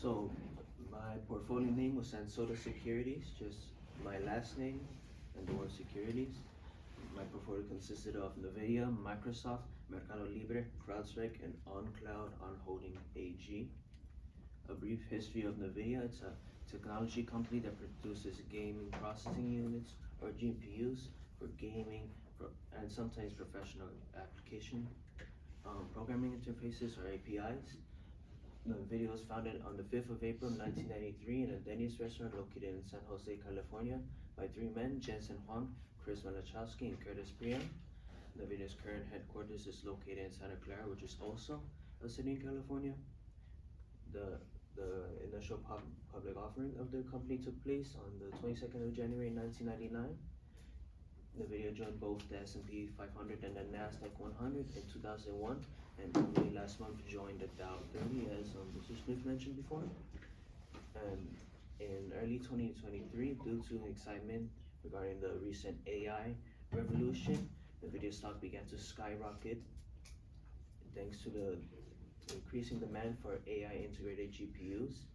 So my portfolio name was Sansoda Securities, just my last name and the word securities. My portfolio consisted of NVIDIA, Microsoft, Mercado Libre, CrowdStrike, and OnCloud on Holding AG. A brief history of NVIDIA: it's a technology company that produces gaming processing units or GPUs for gaming and sometimes professional application programming interfaces or APIs. The video was founded on the 5th of April 1993 in a Denny's restaurant located in San Jose, California by three men, Jensen Huang, Chris Malachowski, and Curtis Priam. The video's current headquarters is located in Santa Clara, which is also a city in California. The initial public offering of the company took place on the 22nd of January 1999. The video joined both the S&P 500 and the NASDAQ 100 in 2001, and only last month joined the Dow 30, as Mr. Smith mentioned before. And in early 2023, due to excitement regarding the recent AI revolution, the video stock began to skyrocket thanks to the increasing demand for AI integrated GPUs.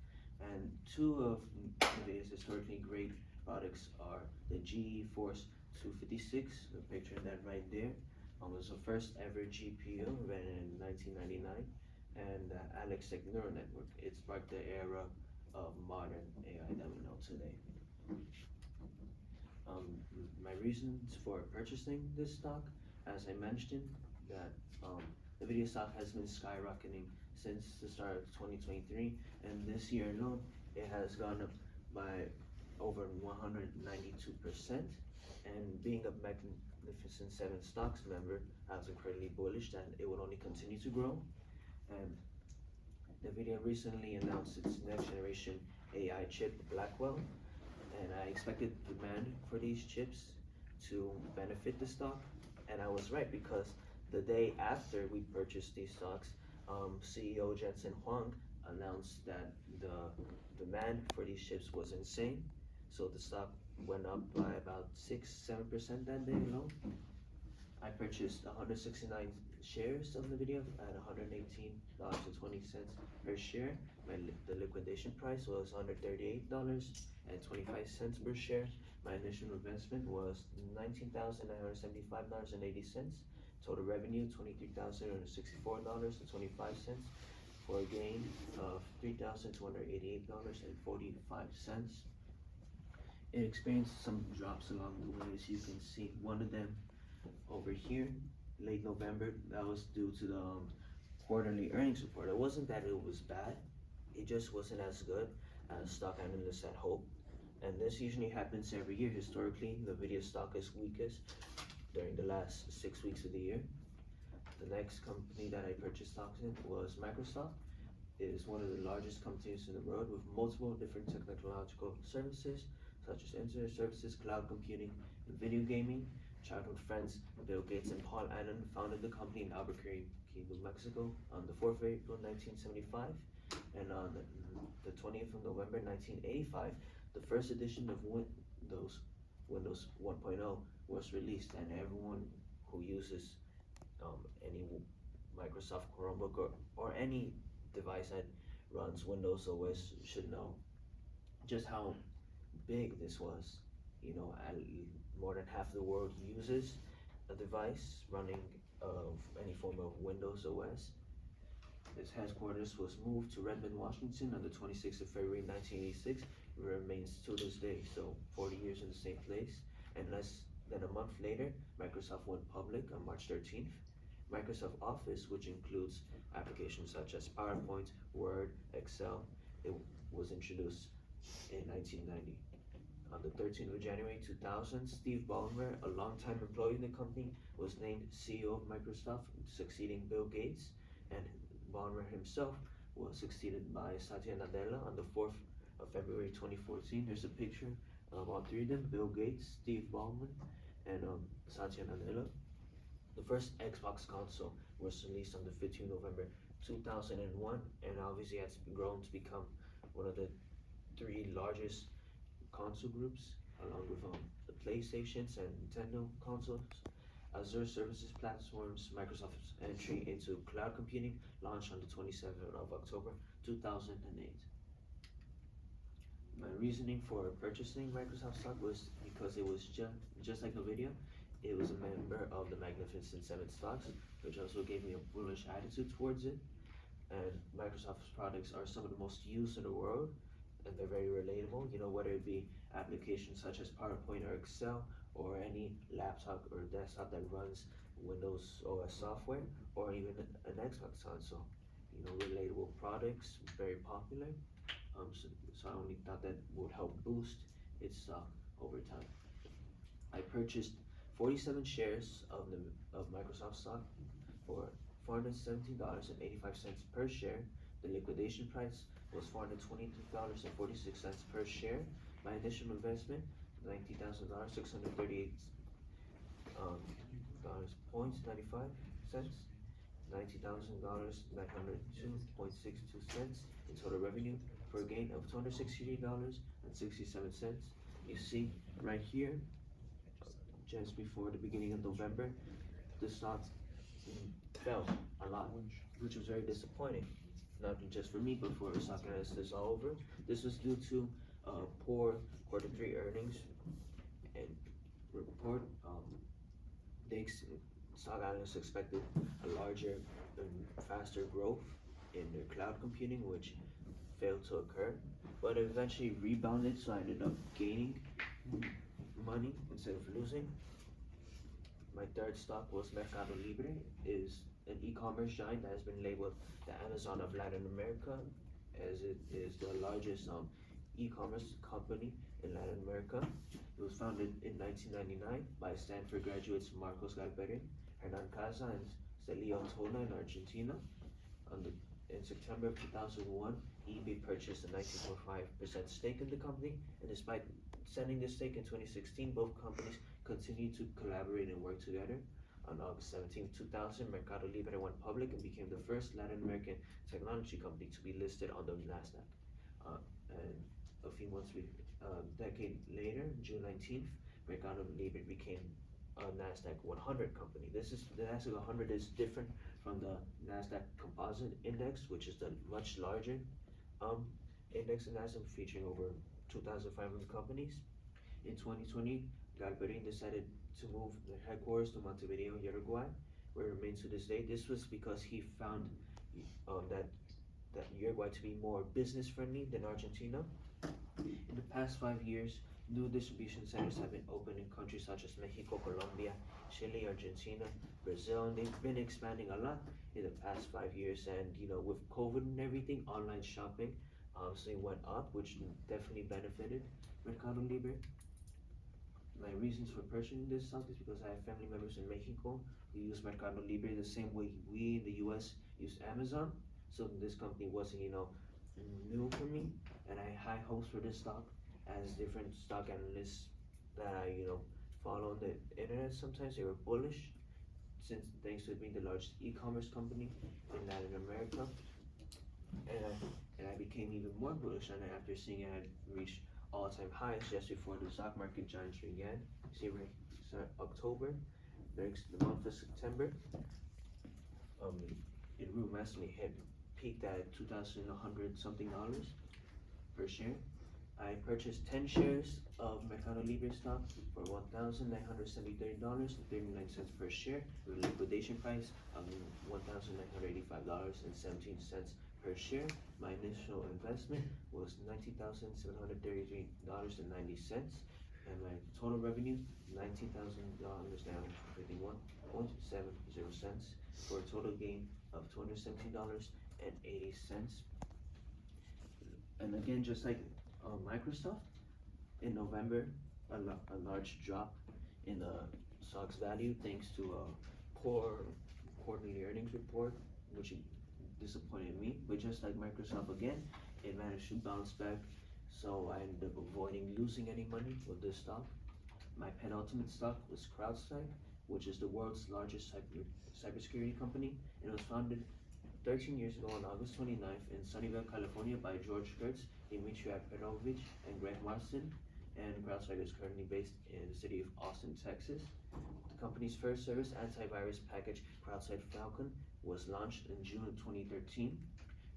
And two of NVIDIA's historically great products are the GeForce 256, the picture that right there, was the first ever GPU invented in 1999, and the Alex neural network. It sparked the era of modern AI that we know today. My reasons for purchasing this stock, as I mentioned, that the video stock has been skyrocketing since the start of 2023, and this year alone, it has gone up by over 192%. And being a Magnificent Seven Stocks member, I was incredibly bullish that it would only continue to grow. And NVIDIA recently announced its next generation AI chip, Blackwell, and I expected demand for these chips to benefit the stock, and I was right, because the day after we purchased these stocks, CEO Jensen Huang announced that the demand for these chips was insane, so the stock went up by about 6-7% that day alone. I purchased 169 shares of NVIDIA at $118.20 per share. The liquidation price was $138.25 per share. My initial investment was $19,975.80. Total revenue $23,164.25 for a gain of $3,288.45. It experienced some drops along the way, as you can see. One of them over here, late November, that was due to the quarterly earnings report. It wasn't that it was bad, it just wasn't as good as stock analysts had hoped. And this usually happens every year. Historically, the video stock is weakest during the last 6 weeks of the year. The next company that I purchased stocks in was Microsoft. It is one of the largest companies in the world with multiple different technological services, such as internet services, cloud computing, and video gaming. Childhood friends Bill Gates and Paul Allen founded the company in Albuquerque, New Mexico on the 4th of April 1975, and on the 20th of November 1985, the first edition of Windows 1.0 was released, and everyone who uses any Microsoft Chromebook or any device that runs Windows OS should know just how big this was. More than half the world uses a device running of any form of Windows OS. Its headquarters was moved to Redmond, Washington on the 26th of February 1986. It remains to this day, so 40 years in the same place. And less than a month later, Microsoft went public on March 13th. Microsoft Office, which includes applications such as PowerPoint, Word, Excel, it was introduced in 1990. On the 13th of January 2000, Steve Ballmer, a longtime employee in the company, was named CEO of Microsoft, succeeding Bill Gates, and Ballmer himself was succeeded by Satya Nadella on the 4th of February 2014. There's a picture of all three of them: Bill Gates, Steve Ballmer, and Satya Nadella. The first Xbox console was released on the 15th of November 2001, and obviously has grown to become one of the three largest console groups, along with the PlayStations and Nintendo consoles. Azure Services Platforms, Microsoft's entry into cloud computing, launched on the 27th of October 2008. reasoning for purchasing Microsoft stock was because it was just like the video. It was a member of the Magnificent Seven stocks, which also gave me a bullish attitude towards it. And Microsoft's products are some of the most used in the world, and they're very relatable. You know, whether it be applications such as PowerPoint or Excel, or any laptop or desktop that runs Windows OS software, or even an Xbox console. You know, relatable products, very popular. So I only thought that would help boost its stock over time. I purchased 47 shares of Microsoft stock for $417.85 per share. The liquidation price was $422.46 per share. My initial investment, $19,000, 638 dollars points 95 cents. $90,000, 902.62 in total revenue for a gain of $268.67. You see right here, just before the beginning of November, the stock fell a lot, which was very disappointing. Not just for me, but for stock analysts all over. This was due to poor quarter 3 earnings and report. They stock analysts expected a larger and faster growth in their cloud computing, which failed to occur, but it eventually rebounded, so I ended up gaining money instead of losing. My third stock was Mercado Libre, is an e-commerce giant that has been labeled the Amazon of Latin America, as it is the largest e-commerce company in Latin America. It was founded in 1999 by Stanford graduates Marcos Galperin, Hernan Casa, and Celio Tona in Argentina. In September of 2001, eBay purchased a 19.5% stake in the company, and despite selling this stake in 2016, both companies continued to collaborate and work together. On August 17, 2000, Mercado Libre went public and became the first Latin American technology company to be listed on the NASDAQ. And a few months, a decade later, June 19th, Mercado Libre became a NASDAQ 100 company. The NASDAQ 100 is different from the NASDAQ Composite Index, which is the much larger index in NASDAQ, featuring over 2,500 companies. In 2020, Galperin decided to move the headquarters to Montevideo, Uruguay, where it remains to this day. This was because he found that Uruguay to be more business friendly than Argentina. In the past 5 years, new distribution centers have been opened in countries such as Mexico, Colombia, Chile, Argentina, Brazil, and they've been expanding a lot in the past 5 years. And you know, with COVID and everything, online shopping obviously went up, which definitely benefited Mercado Libre. My reasons for purchasing this stock is because I have family members in Mexico who use Mercado Libre the same way we in the US use Amazon. So this company wasn't, new for me, and I had high hopes for this stock, as different stock analysts that I, follow on the internet sometimes, they were bullish, since thanks to it being the largest e-commerce company in Latin America. And I became even more bullish on it after seeing it had reached all-time highs just before the stock market giants began. See, right, October, the month of September, it grew massively, peaked at $2,100 something per share. I purchased 10 shares of Mercado Libre stock for $1,973.39 per share, with a liquidation price of $1,985.17 per share. My initial investment was $19,733.90, and my total revenue $19,951.70, for a total gain of $217.80. And again, just like Microsoft, in November, a large drop in the stock's value thanks to a poor quarterly earnings report, which disappointed me. But just like Microsoft again, it managed to bounce back, so I ended up avoiding losing any money with this stock. My penultimate stock was CrowdStrike, which is the world's largest cybersecurity company. It was founded 13 years ago on August 29th in Sunnyvale, California by George Kurtz, Dmitry Perovich, and Greg Marston, and CrowdStrike is currently based in the city of Austin, Texas. The company's first service, antivirus package CrowdStrike Falcon, was launched in June of 2013.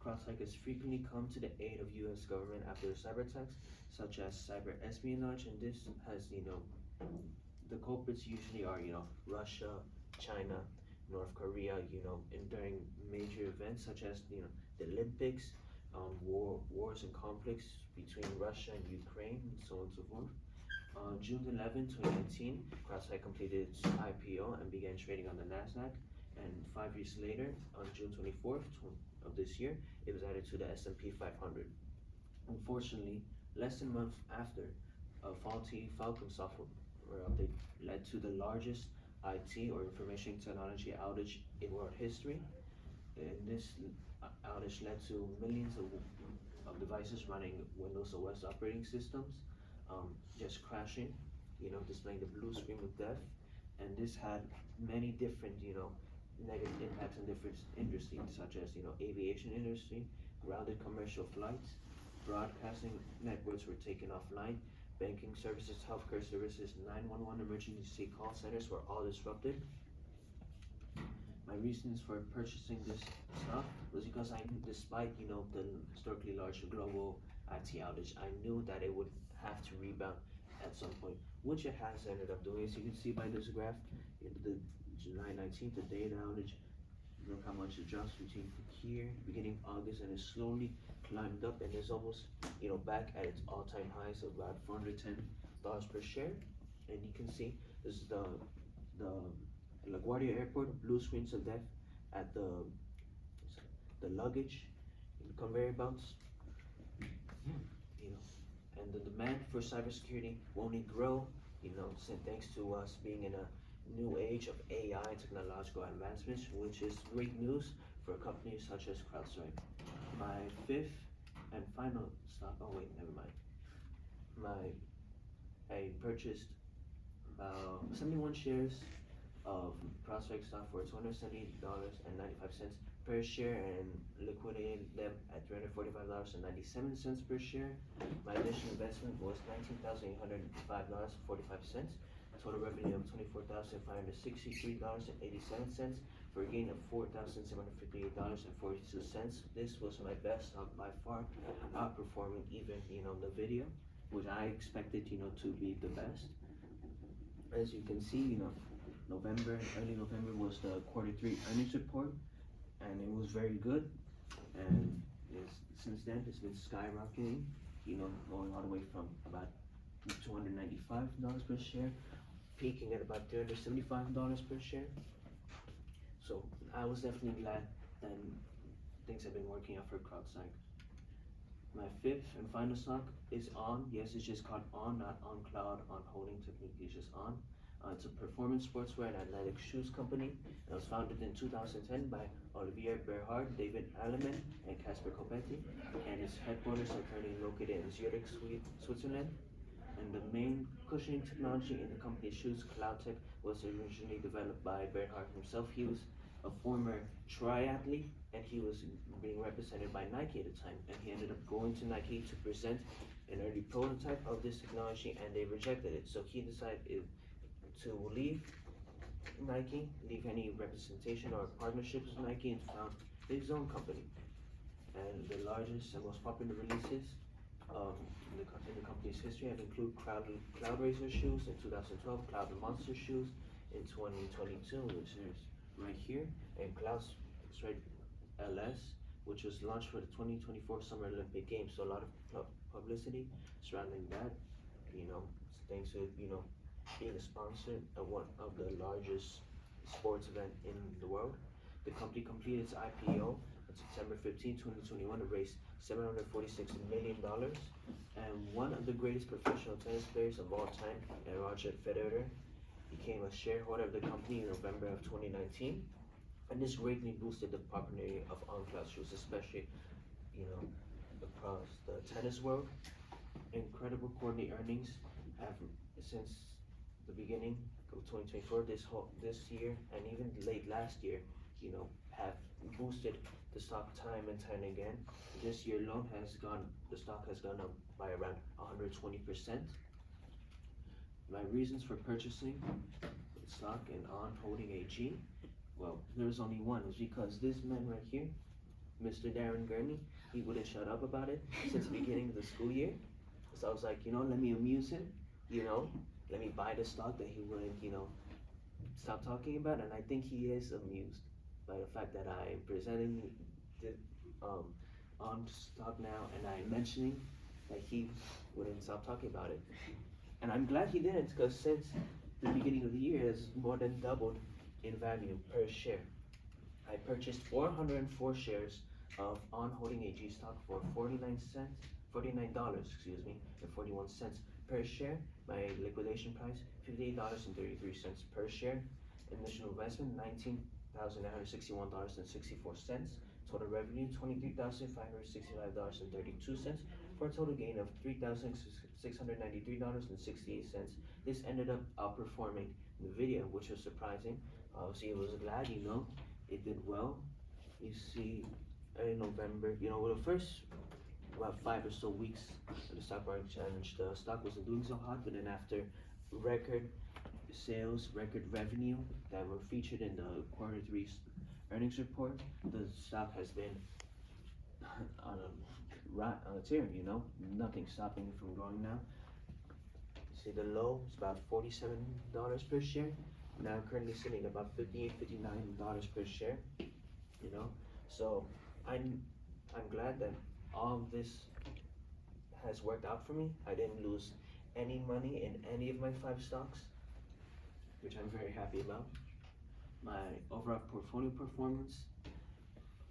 CrowdStrike has frequently come to the aid of U.S. government after cyber attacks, such as cyber espionage, and this has, the culprits usually are, Russia, China, North Korea, and during major events such as, the Olympics, wars and conflicts between Russia and Ukraine, and so on and so forth. On June 11, 2019, CrowdStrike completed its IPO and began trading on the NASDAQ. And 5 years later, on June 24th of this year, it was added to the S&P 500. Unfortunately, less than a month after, a faulty Falcon software update led to the largest IT or information technology outage in world history. And this outage led to millions of devices running Windows OS operating systems just crashing, displaying the blue screen of death. And this had many different, negative impacts in different industries, such as, aviation industry, grounded commercial flights, broadcasting networks were taken offline, banking services, healthcare services, 911 emergency call centers were all disrupted. My reasons for purchasing this stock was because despite, the historically large global IT outage, I knew that it would have to rebound at some point, which it has ended up doing. As you can see by this graph, the July 19th, the day of the outage, look how much it drops between here, beginning August, and it slowly climbed up and is almost, back at its all-time highs of about $410 per share. And you can see this is the LaGuardia Airport, blue screens of death at the luggage conveyor belts. And the demand for cybersecurity will only grow, thanks to us being in a new age of AI technological advancements, which is great news for companies such as CrowdStrike. My fifth and final stock, oh wait, never mind. I purchased about 71 shares of CrowdStrike stock for $270.95 per share and liquidated them at $345.97 per share. My initial investment was $19,805.45. Total revenue of $24,563.87 for a gain of $4,758.42. This was my best stock by far, outperforming even the video, which I expected to be the best. As you can see, early November was the Q3 earnings report, and it was very good. And since then, it's been skyrocketing, going all the way from about $295 per share, peaking at about $375 per share. So I was definitely glad that things have been working out for CrowdStrike. My fifth and final stock is On. Yes, it's just called On, not On Cloud, On Holding technique, it's just On. It's a performance sportswear and athletic shoes company. It was founded in 2010 by Olivier Berhard, David Alleman, and Casper Copetti. And its headquarters are currently located in Zurich, Switzerland. And the main cushioning technology in the company's shoes, CloudTech, was originally developed by Berhard himself. He was a former triathlete, and he was being represented by Nike at the time. And he ended up going to Nike to present an early prototype of this technology, and they rejected it. So he decided to leave Nike, leave any representation or partnerships with Nike, and found his own company. And the largest and most popular releases in the company's history have included Cloud Racer shoes in 2012, Cloud Monster shoes in 2022, which is right here, and Cloud Strike LS, which was launched for the 2024 Summer Olympic Games. So a lot of publicity surrounding that, thanks to being a sponsor of one of the largest sports event in the world. The company completed its IPO on September 15, 2021, to raise $746 million. And one of the greatest professional tennis players of all time, Roger Federer, became a shareholder of the company in November of 2019. And this greatly boosted the popularity of on-cloud shoes, especially, across the tennis world. Incredible quarterly earnings have, since the beginning of 2024, this year, and even late last year, have boosted the stock time and time again. This year alone the stock has gone up by around 120%. My reasons for purchasing stock in On Holding AG, well, there's only one. It's because this man right here, Mr. Darren Gurney, he wouldn't shut up about it since the beginning of the school year. So I was like, let me amuse him, you know, let me buy the stock that he wouldn't, stop talking about. And I think he is amused by the fact that I'm presenting the, um, on stock now, and I'm mentioning that he wouldn't stop talking about it. And I'm glad he didn't, because since the beginning of the year, it's more than doubled in value per share. I purchased 404 shares of On Holding AG stock for $49, excuse me, and 41 cents per share. My liquidation price $58.33 per share. Initial investment $19,961.64. Total revenue $23,565.32 for a total gain of $3,693.68. This ended up outperforming Nvidia, which was surprising. Obviously, it was glad, it did well. You see, in November, with the first about 5 or so weeks of the stock market challenge, the stock wasn't doing so hot, but then after record sales, record revenue that were featured in the quarter 3 earnings report, the stock has been on a tear, nothing stopping it from growing now. See, the low is about $47 per share. Now currently sitting about $58, $59 per share. So I'm glad that all of this has worked out for me. I didn't lose any money in any of my 5 stocks, which I'm very happy about. My overall portfolio performance,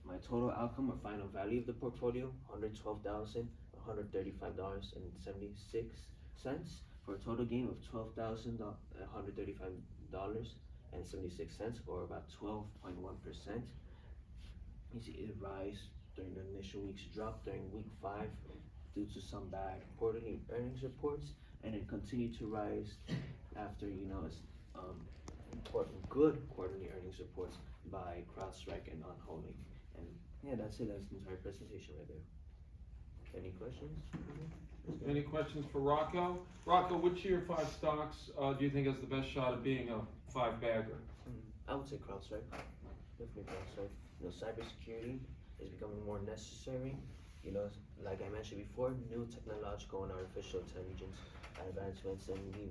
my total outcome or final value of the portfolio, $112,135.76 for a total gain of $12,135.76, or about 12.1%. You see it rise during the initial week's drop during week 5 due to some bad quarterly earnings reports, and it continued to rise after it's important good quarterly earnings reports by CrowdStrike and On Holding. And yeah, that's it. That's the entire presentation right there. Any questions? Any questions for Rocco? Rocco, which of your 5 stocks do you think has the best shot of being a 5-bagger? I would say CrowdStrike. Definitely CrowdStrike. Cybersecurity is becoming more necessary. Like I mentioned before, new technological and artificial intelligence advancements, and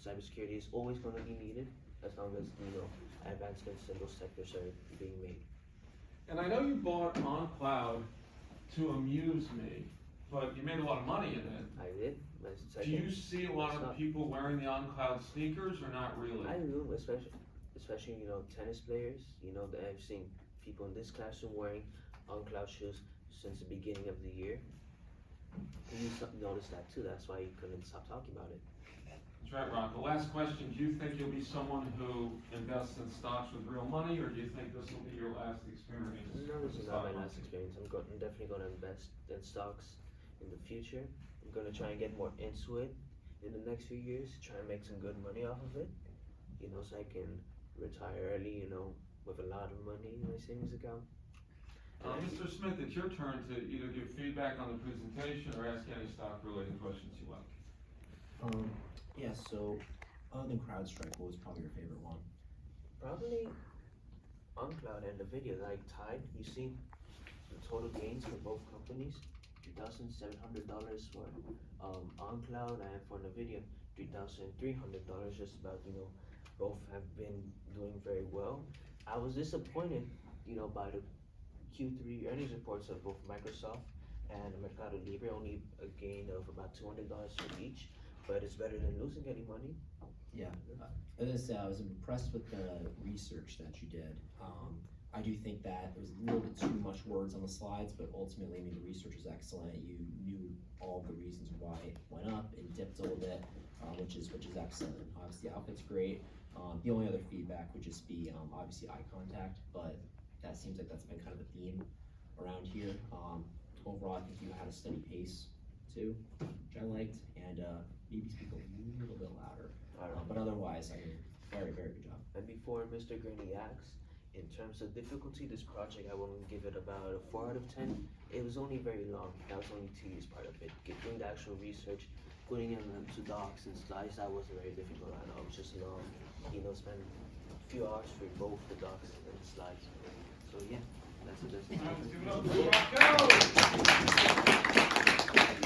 cybersecurity is always going to be needed as long as advancements in those sectors are being made. And I know you bought OnCloud to amuse me, but you made a lot of money in it. I did. Do you see a lot of people wearing the OnCloud sneakers, or not really? I do, especially tennis players. That I've seen people in this classroom wearing OnCloud shoes since the beginning of the year. You noticed that too. That's why you couldn't stop talking about it. That's right, Rocco. Last question. Do you think you'll be someone who invests in stocks with real money, or do you think this will be your last experience? No, this is not my last experience. I'm definitely going to invest in stocks in the future. I'm going to try and get more into it in the next few years, try and make some good money off of it, so I can retire early, with a lot of money in my savings account. Mr. Smith, it's your turn to either give feedback on the presentation or ask any stock-related questions you like. Yeah, so other than CrowdStrike, what was probably your favorite one? Probably OnCloud and NVIDIA, like tied. You see the total gains for both companies, $3,700 for OnCloud, and for NVIDIA, $3,300. Just about, both have been doing very well. I was disappointed, by the Q3 earnings reports of both Microsoft and Mercado Libre, only a gain of about $200 for each, but it's better than losing any money. Yeah, I was impressed with the research that you did. I do think that there was a little bit too much words on the slides, but ultimately, the research was excellent. You knew all the reasons why it went up and dipped a little bit, which is excellent. Obviously, the outfit's great. The only other feedback would just be obviously eye contact, but that seems like that's been kind of a theme around here. Overall, I think you had a steady pace too, which I liked, and maybe speak a little bit louder. But otherwise, very, very good job. And before Mr. Gurney asks, in terms of difficulty, this project, I will give it about a 4 out of 10. It was only very long. That was only tedious part of it. Doing the actual research, putting it into docs and slides, that wasn't very difficult at all. It was just long, spend a few hours for both the docs and the slides. So yeah, That's it. All right, let's give it up for Rocco.